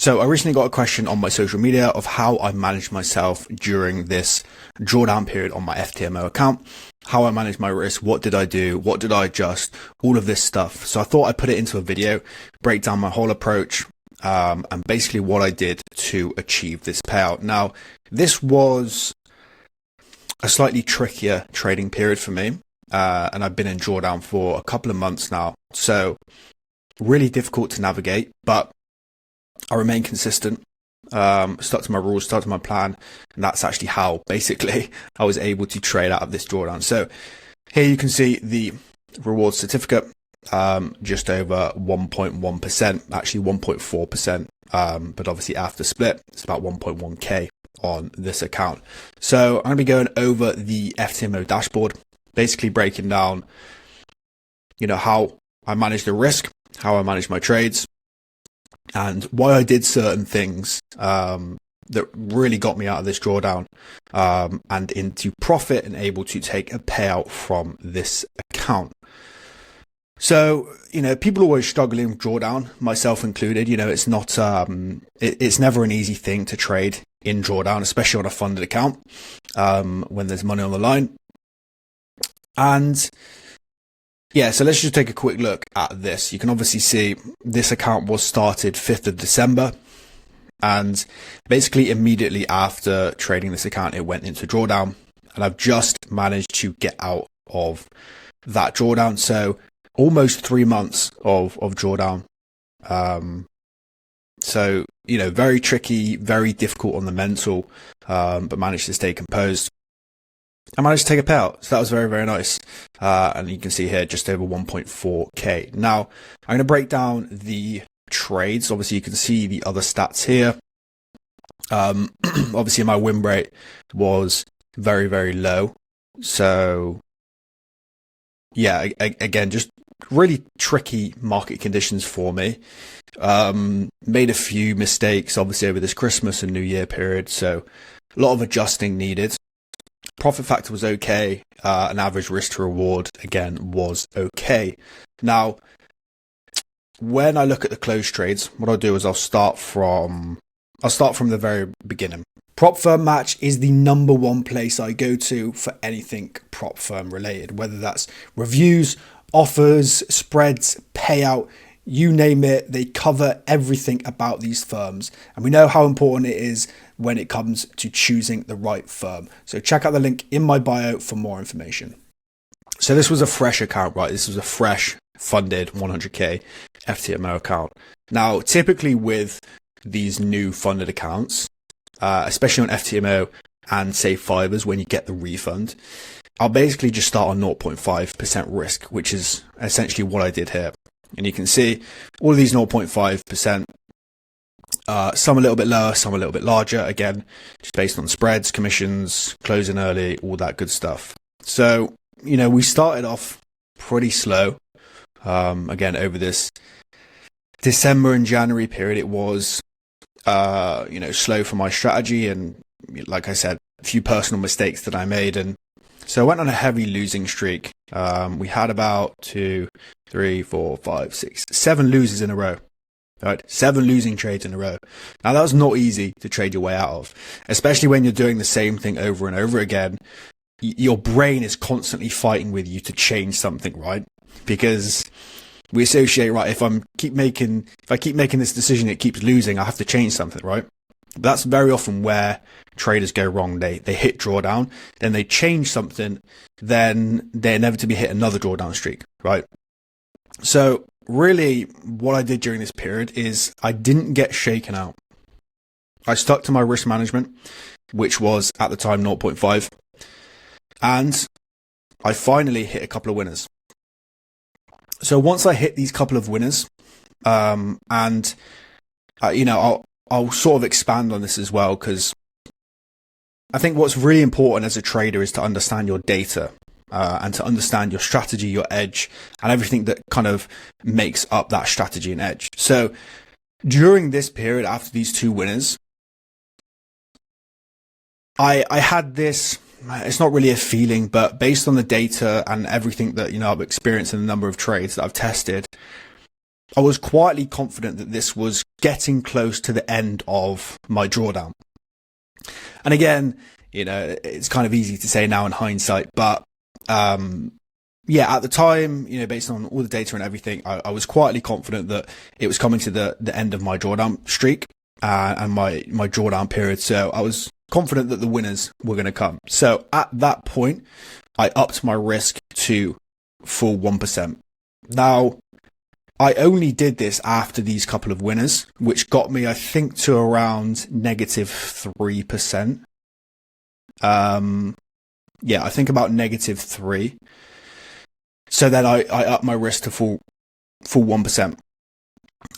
So I recently got a question on my social media of how I managed myself during this drawdown period on my FTMO account, how I managed my risk, what did I do, what did I adjust, all of this stuff. So I thought I'd put it into a video, break down my whole approach, and basically what I did to achieve this payout. Now, this was a slightly trickier trading period for me, and I've been in drawdown for a couple of months now. So really difficult to navigate, but I remain consistent, stuck to my rules, stuck to my plan, and that's actually how basically I was able to trade out of this drawdown. So here you can see the reward certificate, just over 1.1%, actually 1.4%, but obviously after split, it's about 1.1k on this account. So I'm going to be going over the FTMO dashboard, basically breaking down, how I manage the risk, how I manage my trades, and why I did certain things that really got me out of this drawdown and into profit and able to take a payout from this account. So, people always struggling with drawdown, myself included. It's not, it's never an easy thing to trade in drawdown, especially on a funded account when there's money on the line. And yeah, so let's just take a quick look at this. You can obviously see this account was started 5th of December. And basically immediately after trading this account, it went into drawdown. And I've just managed to get out of that drawdown. So almost 3 months of drawdown. So, very tricky, very difficult on the mental, but managed to stay composed. I managed to take a payout, so that was very, very nice. And you can see here just over 1.4k. Now, I'm going to break down the trades. Obviously, you can see the other stats here. Obviously, my win rate was very, very low. So, yeah, again, just really tricky market conditions for me. Made a few mistakes, obviously, over this Christmas and New Year period. So, a lot of adjusting needed. Profit factor was okay. An average risk to reward, again, was okay. Now, when I look at the close trades, what I'll do is I'll start from the very beginning. Prop firm match is the number one place I go to for anything prop firm related, whether that's reviews, offers, spreads, payout, you name it. They cover everything about these firms. And we know how important it is when it comes to choosing the right firm. So check out the link in my bio for more information. So this was a fresh account, right? This was a fresh funded 100k FTMO account. Now, typically with these new funded accounts, especially on FTMO and say Fibers, when you get the refund, I'll basically just start on 0.5% risk, which is essentially what I did here. And you can see all of these 0.5%, some a little bit lower, some a little bit larger, again, just based on spreads, commissions, closing early, all that good stuff. So, we started off pretty slow. Again, over this December and January period, it was, slow for my strategy. And like I said, a few personal mistakes that I made. And so I went on a heavy losing streak. We had about 2, 3, 4, 5, 6, 7 losers in a row. Right, 7 losing trades in a row. Now that was not easy to trade your way out of, especially when you're doing the same thing over and over again. Your brain is constantly fighting with you to change something, right? Because we associate, right, if I keep making this decision, it keeps losing, I have to change something, right? But that's very often where traders go wrong. They hit drawdown, then they change something, then they inevitably hit another drawdown streak, right? So really what I did during this period is I didn't get shaken out. I stuck to my risk management, which was at the time 0.5. And I finally hit a couple of winners. So once I hit these couple of winners, I'll sort of expand on this as well, because I think what's really important as a trader is to understand your data. And to understand your strategy, your edge, and everything that kind of makes up that strategy and edge. So during this period, after these 2 winners, I had this, it's not really a feeling, but based on the data and everything that, I've experienced in the number of trades that I've tested, I was quietly confident that this was getting close to the end of my drawdown. And again, you know, it's kind of easy to say now in hindsight, but yeah, at the time, you know, based on all the data and everything, I was quietly confident that it was coming to the end of my drawdown streak and my drawdown period. So I was confident that the winners were going to come. So at that point, I upped my risk to full 1%. Now, I only did this after these couple of winners, which got me, I think, to around -3%. Yeah, I think about -3. So then I upped my risk to full 1%.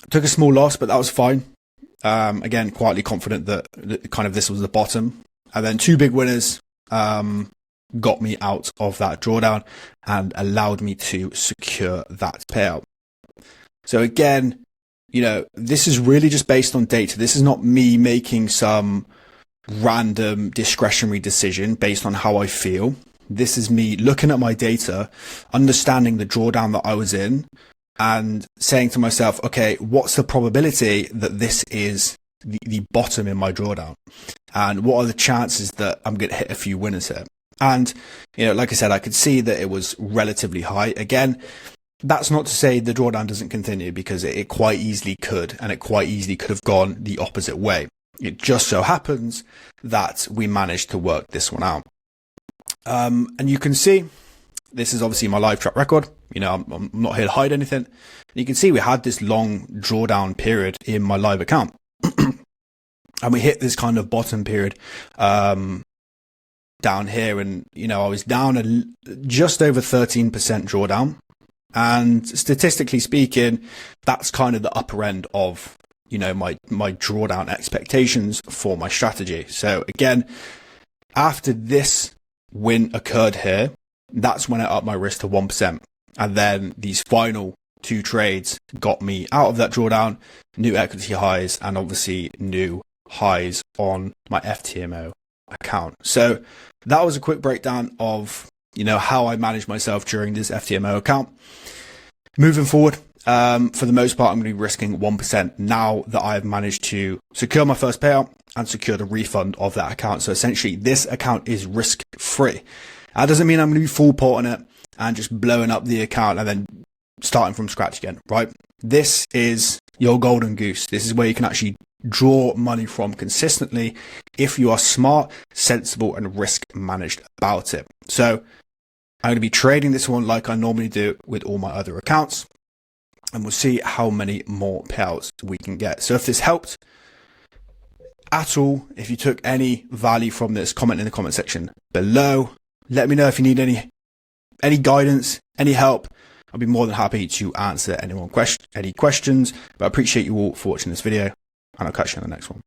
Took a small loss, but that was fine. Again, quietly confident that kind of this was the bottom. And then 2 big winners got me out of that drawdown and allowed me to secure that payout. So again, you know, this is really just based on data. This is not me making some random discretionary decision based on how I feel. This is me looking at my data, understanding the drawdown that I was in, and saying to myself, okay, what's the probability that this is the bottom in my drawdown? And what are the chances that I'm going to hit a few winners here? And, you know, like I said, I could see that it was relatively high. Again, that's not to say the drawdown doesn't continue, because it quite easily could, and it quite easily could have gone the opposite way. It just so happens that we managed to work this one out. And you can see, this is obviously my live track record. You know, I'm not here to hide anything. You can see we had this long drawdown period in my live account. And we hit this kind of bottom period down here. And, you know, I was down just over 13% drawdown. And statistically speaking, that's kind of the upper end of, you know, my drawdown expectations for my strategy. So again, after this win occurred here, that's when I upped my risk to 1%. And then these final 2 trades got me out of that drawdown, new equity highs, and obviously new highs on my FTMO account. So that was a quick breakdown of, you know, how I managed myself during this FTMO account. Moving forward, for the most part, I'm going to be risking 1% now that I've managed to secure my first payout and secure the refund of that account. So essentially, this account is risk-free. That doesn't mean I'm going to be full port on it and just blowing up the account and then starting from scratch again, right? This is your golden goose. This is where you can actually draw money from consistently if you are smart, sensible, and risk managed about it. So I'm going to be trading this one like I normally do with all my other accounts, and we'll see how many more payouts we can get. So if this helped at all, if you took any value from this, comment in the comment section below. Let me know if you need any guidance, any help. I'll be more than happy to answer any questions, but I appreciate you all for watching this video, and I'll catch you in the next one.